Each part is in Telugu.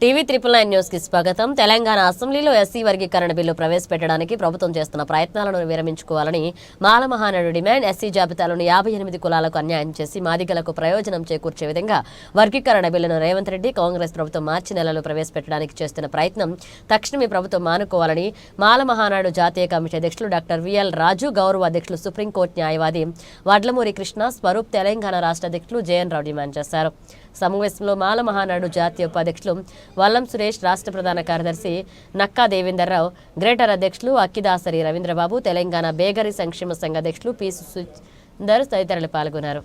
టీవీ 999 న్యూస్ కి స్వాగతం. తెలంగాణ అసెంబ్లీలో ఎస్సీ వర్గీకరణ బిల్లు ప్రవేశపెట్టడానికి ప్రభుత్వం చేస్తున్న ప్రయత్నాలను విరమించుకోవాలని మాల మహానాడు డిమాండ్. ఎస్సీ జాబితాలోని 58 కులాలకు అన్యాయం చేసి మాదిగలకు ప్రయోజనం చేకూర్చే విధంగా వర్గీకరణ బిల్లును రేవంత్ రెడ్డి కాంగ్రెస్ ప్రభుత్వం మార్చి నెలలో ప్రవేశపెట్టడానికి చేస్తున్న ప్రయత్నం తక్షణమే ప్రభుత్వం మానుకోవాలని మాల మహానాడు జాతీయ కమిటీ అధ్యక్షులు డాక్టర్ విఎల్ రాజు, గౌరవ అధ్యక్షులు సుప్రీంకోర్టు న్యాయవాది వడ్లమూరి కృష్ణ స్వరూప్, తెలంగాణ రాష్ట్ర అధ్యక్షులు జేఎన్ రావు డిమాండ్ చేశారు. సమావేశంలో మాల మహానాడు జాతీయ ఉపాధ్యక్షులు వల్లం సురేష్, రాష్ట్ర ప్రధాన కార్యదర్శి నక్కా దేవేందర్రావు, గ్రేటర్ అధ్యక్షులు అక్కిదాసరి రవీంద్రబాబు, తెలంగాణ బేగరీ సంక్షేమ సంఘ అధ్యక్షులు పి సుందర్ తదితరులు పాల్గొన్నారు.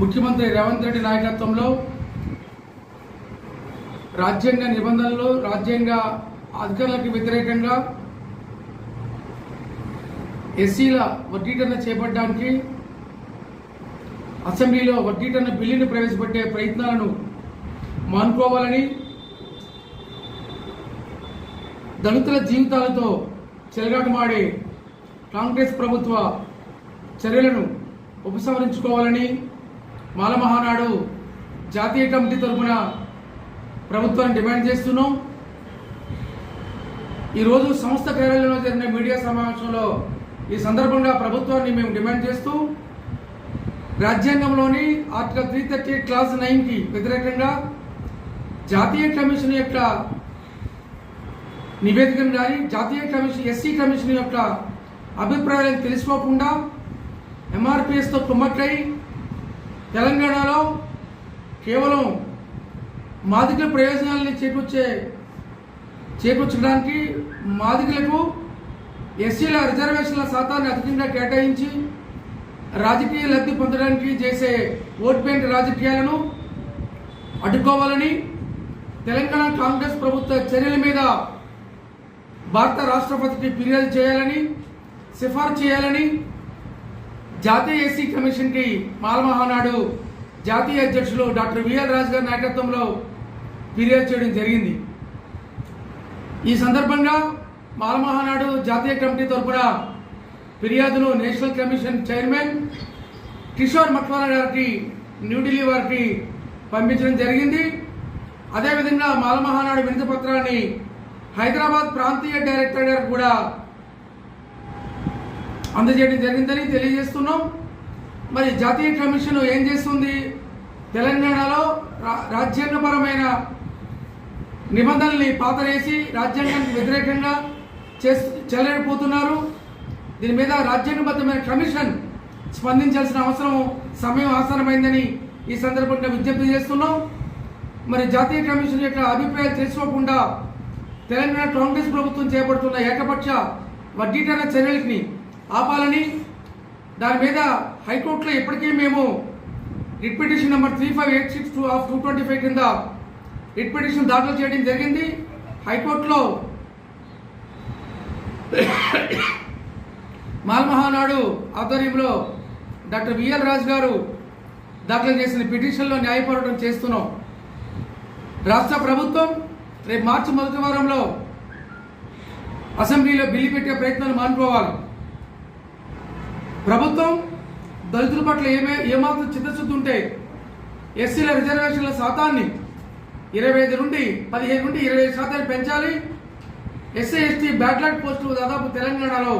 ముఖ్యమంత్రి రేవంత్ రెడ్డి నాయకత్వంలో రాజ్యాంగ నిబంధనలు, రాజ్యాంగ అధికారులకు వ్యతిరేకంగా ఎస్సీల వర్గీకరణ చేపట్టడానికి అసెంబ్లీలో వర్గీకరణ బిల్లును ప్రవేశపెట్టే ప్రయత్నాలను మానుకోవాలని, దళితుల జీవితాలతో చెలగాటమాడే కాంగ్రెస్ ప్రభుత్వ చర్యలను ఉపసంహరించుకోవాలని మాల మహానాడు జాతీయ కమిటీ తరఫున ప్రభుత్వాన్ని డిమాండ్ చేస్తున్నాం. ఈరోజు సంస్థ కార్యాలయంలో జరిగిన మీడియా సమావేశంలో ఈ సందర్భంగా ప్రభుత్వాన్ని మేము డిమాండ్ చేస్తూ రాజ్యాంగంలోని ఆర్టికల్ 338 క్లాస్ 9కి వ్యతిరేకంగా జాతీయ కమిషన్ యొక్క నివేదికను కానీ జాతీయ కమిషన్ ఎస్సీ కమిషన్ యొక్క అభిప్రాయాలను తెలుసుకోకుండా ఎంఆర్పిఎస్తో కుమ్మక్కై తెలంగాణలో కేవలం మాదిగల ప్రయోజనాలని చేకూర్చడానికి మాదిగలకు ఎస్సీల రిజర్వేషన్ల శాతాన్ని అధికంగా కేటాయించి రాజకీయ లబ్ధి పొందడానికి చేసే ఓట్ బ్యాంక్ రాజకీయాలను అడ్డుకోవాలని, తెలంగాణ కాంగ్రెస్ ప్రభుత్వ చర్యల మీద భారత రాష్ట్రపతికి ఫిర్యాదు చేయాలని, సిఫార్సు చేయాలని జాతీయ ఎస్సీ కమిషన్కి మాల మహానాడు జాతీయ అధ్యక్షులు డాక్టర్ విఎల్ రాజు గారి నాయకత్వంలో ఫిర్యాదు చేయడం జరిగింది. ఈ సందర్భంగా మాల మహానాడు జాతీయ కమిటీ తరఫున ఫిర్యాదును national commission chairman Kishore Makwana గారికి న్యూఢిల్లీ వారికి పంపించడం జరిగింది. అదేవిధంగా మాల మహానాడు వినతి పత్రాన్ని హైదరాబాద్ ప్రాంతీయ డైరెక్టర్ గారికి కూడా అందజేయడం జరిగిందని తెలియజేస్తున్నాం. మరి జాతీయ కమిషన్ ఏం చేస్తుంది? తెలంగాణలో రాజ్యాంగపరమైన నిబంధనల్ని పాతరేసి రాజ్యాంగానికి వ్యతిరేకంగా చెలరేగిపోతున్నారు. దీని మీద రాజ్యాంగబద్ధమైన కమిషన్ స్పందించాల్సిన సమయం ఆసన్నమైందని ఈ సందర్భంగా విజ్ఞప్తి చేస్తున్నాం. మరి జాతీయ కమిషన్ యొక్క అభిప్రాయాలు తెలుసుకోకుండా తెలంగాణ కాంగ్రెస్ ప్రభుత్వం చేపడుతున్న ఏకపక్ష వర్గీకరణ చర్యలని ఆపాలని, దాని మీద హైకోర్టులో ఇప్పటికే మేము రిట్ పిటిషన్ నెంబర్ 3586/225 కింద రిట్ పిటిషన్ దాఖలు చేయడం జరిగింది. హైకోర్టులో మాల మహానాడు ఆధ్వర్యంలో డాక్టర్ విఎల్ రాజు గారు దాఖలు చేసిన పిటిషన్లో న్యాయ పోరాటం చేస్తున్నాం. రాష్ట్ర ప్రభుత్వం రేపు మార్చి మొదటి వారంలో అసెంబ్లీలో బిల్లు పెట్టే ప్రయత్నాలు మానుకోవాలి. ప్రభుత్వం దళితుల పట్ల ఏమాత్రం చిత్తశుద్ధి ఉంటే ఎస్సీల రిజర్వేషన్ల శాతాన్ని 25 నుండి 15 నుండి 25% పెంచాలి. ఎస్సీ ఎస్టీ బ్యాక్లాగ్ పోస్టులు దాదాపు తెలంగాణలో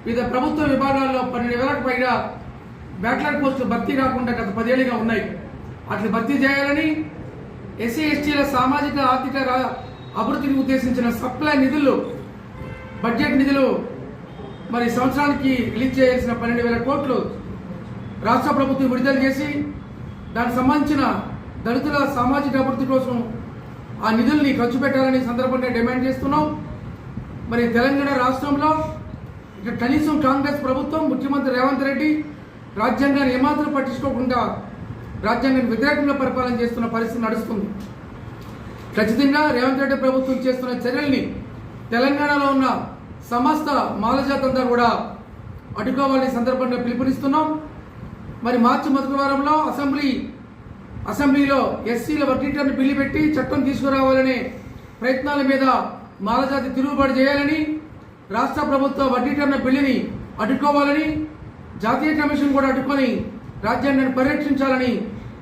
వివిధ ప్రభుత్వ విభాగాల్లో 12,000కు పైగా బ్యాక్లాగ్ పోస్టులు భర్తీ కాకుండా గత 10 ఏళ్ళుగా ఉన్నాయి. అట్లా భర్తీ చేయాలని, ఎస్సీ ఎస్టీల సామాజిక ఆర్థిక అభివృద్ధిని ఉద్దేశించిన సప్లై నిధులు, బడ్జెట్ నిధులు మరి సంవత్సరానికి రిలీజ్ చేయాల్సిన 12,000 కోట్లు రాష్ట్ర ప్రభుత్వం విడుదల చేసి దానికి సంబంధించిన దళితుల సామాజిక అభివృద్ధి కోసం ఆ నిధుల్ని ఖర్చు పెట్టాలని సందర్భంగా డిమాండ్ చేస్తున్నాం. మరి తెలంగాణ రాష్ట్రంలో ఇక కనీసం కాంగ్రెస్ ప్రభుత్వం, ముఖ్యమంత్రి రేవంత్ రెడ్డి రాజ్యాంగాన్ని ఏమాత్రం పట్టించుకోకుండా రాజ్యాంగాన్ని వ్యతిరేకంగా పరిపాలన చేస్తున్న పరిస్థితి నడుస్తుంది. ఖచ్చితంగా రేవంత్ రెడ్డి ప్రభుత్వం చేస్తున్న చర్యల్ని తెలంగాణలో ఉన్న సమస్త మాలజాతంతా కూడా అడ్డుకోవాలని సందర్భంగా పిలుపునిస్తున్నాం. మరి మార్చి మొదటి వారంలో అసెంబ్లీలో ఎస్సీల వర్గీకరణ బిల్లు పెట్టి చట్టం తీసుకురావాలనే ప్రయత్నాల మీద మాలజాతి తిరుగుబాటు చేయాలని, రాష్ట్ర ప్రభుత్వ వర్గీకరణ బిల్లుని అడ్డుకోవాలని, జాతీయ కమిషన్ కూడా అడ్డుకొని రాజ్యాంగాన్ని పరిరక్షించాలని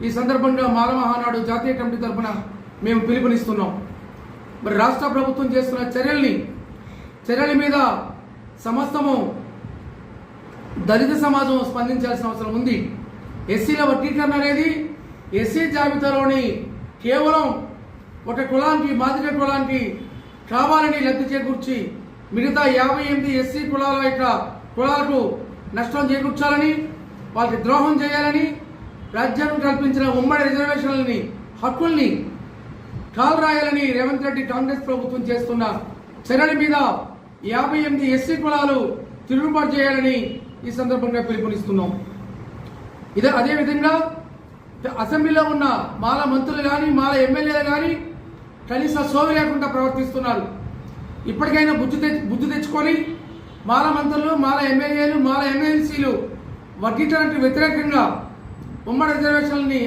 ఈ సందర్భంగా మాల మహానాడు జాతీయ కమిటీ తరఫున మేము పిలుపునిస్తున్నాం. మరి రాష్ట్ర ప్రభుత్వం చేస్తున్న చర్యల మీద సమస్తము దళిత సమాజం స్పందించాల్సిన అవసరం ఉంది. ఎస్సీల వర్గీకరణ అనేది ఎస్సీ జాబితాలోని కేవలం ఒక కులానికి మాదిగ కులానికి కావాలని లబ్ధి చేకూర్చి మిగతా 58 ఎస్సీ కులాలకు నష్టం చేకూర్చాలని, వాళ్ళకి ద్రోహం చేయాలని, రాజ్యాంగం కల్పించిన ఉమ్మడి రిజర్వేషన్లని హక్కుల్ని కాలరాయాలని రేవంత్ రెడ్డి కాంగ్రెస్ ప్రభుత్వం చేస్తున్న చర్యల మీద 58 ఎస్సీ కులాలు తిరుగుబాటు చేయాలని ఈ సందర్భంగా పిలుపునిస్తున్నాం. అదేవిధంగా అసెంబ్లీలో ఉన్న మాల మంత్రులు కానీ మాల ఎమ్మెల్యేలు కానీ కనీస సోవి లేకుండా ప్రవర్తిస్తున్నారు. ఇప్పటికైనా బుద్ధి తెచ్చుకొని మాల మంత్రులు, మాల ఎమ్మెల్యేలు, మాల ఎమ్మెల్సీలు వర్గీకరణకు వ్యతిరేకంగా ఉమ్మడి రిజర్వేషన్లని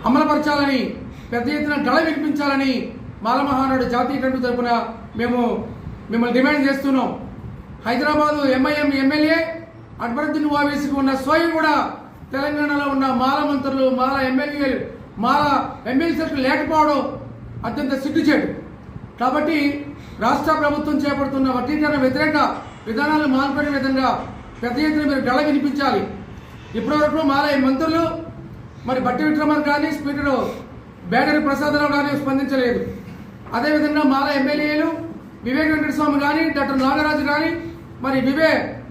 అమలుపరచాలని, పెద్ద ఎత్తున గళ వినిపించాలని మాల మహానాడు జాతీయ కమిటీ తరఫున మేము మిమ్మల్ని డిమాండ్ చేస్తున్నాం. హైదరాబాదు ఎంఐఎం ఎమ్మెల్యే అక్బరుద్దీన్ ఓవైసీకి ఉన్న సోయి కూడా తెలంగాణలో ఉన్న మాల మంత్రులు, మాల ఎమ్మెల్యేలు, మాల ఎమ్మెల్సీలకు లేకపోవడం అత్యంత సిగ్గుచేటు. కాబట్టి రాష్ట్ర ప్రభుత్వం చేపడుతున్న వర్గీకరణ వ్యతిరేక విధానాలు మానుకునే విధంగా పెద్ద ఎత్తున మీరు గళ వినిపించాలి. ఇప్పటివరకు మాల మంత్రులు మరి బట్టి విక్రమార్ కానీ, స్పీకర్ బేడరి ప్రసాదరావు కానీ స్పందించలేదు. అదేవిధంగా మాల ఎమ్మెల్యేలు వివేక్ వెంకటస్వామి కానీ, డాక్టర్ నాగరాజు కానీ, మరి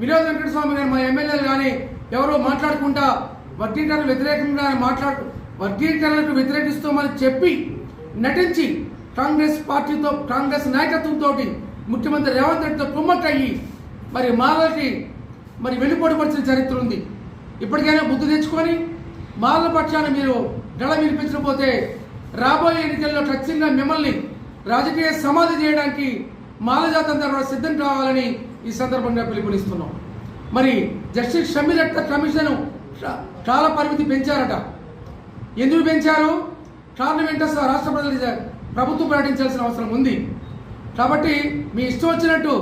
వినోద్ వెంకటస్వామి గారు మా ఎమ్మెల్యేలు కానీ ఎవరో మాట్లాడుకుంటా వర్గీకరణకు వ్యతిరేకిస్తామని చెప్పి నటించి కాంగ్రెస్ నాయకత్వంతో ముఖ్యమంత్రి రేవంత్ రెడ్డితో కుమ్మక్కయ్యి మరి మాలకి మరి వెన్నుపోటుపరిచిన చరిత్ర ఉంది. ఇప్పటికైనా బుద్ధి తెచ్చుకొని మాల పక్షాన మీరు గళ వినిపించకపోతే రాబోయే ఎన్నికల్లో ఖచ్చితంగా మిమ్మల్ని రాజకీయ సమాధి చేయడానికి మాల జాతంతా కూడా సిద్ధం కావాలని ఈ సందర్భంగా పిలుపునిస్తున్నాం. మరి జస్టిస్ షమీర్ అఖ్తర్ కమిషన్ కాల పరిమితి పెంచారట. ఎందుకు పెంచారు? కారణం ఏంటో రాష్ట్ర ప్రభుత్వం ప్రకటించాల్సిన అవసరం ఉంది. కాబట్టి మీ ఇష్టం వచ్చినట్టు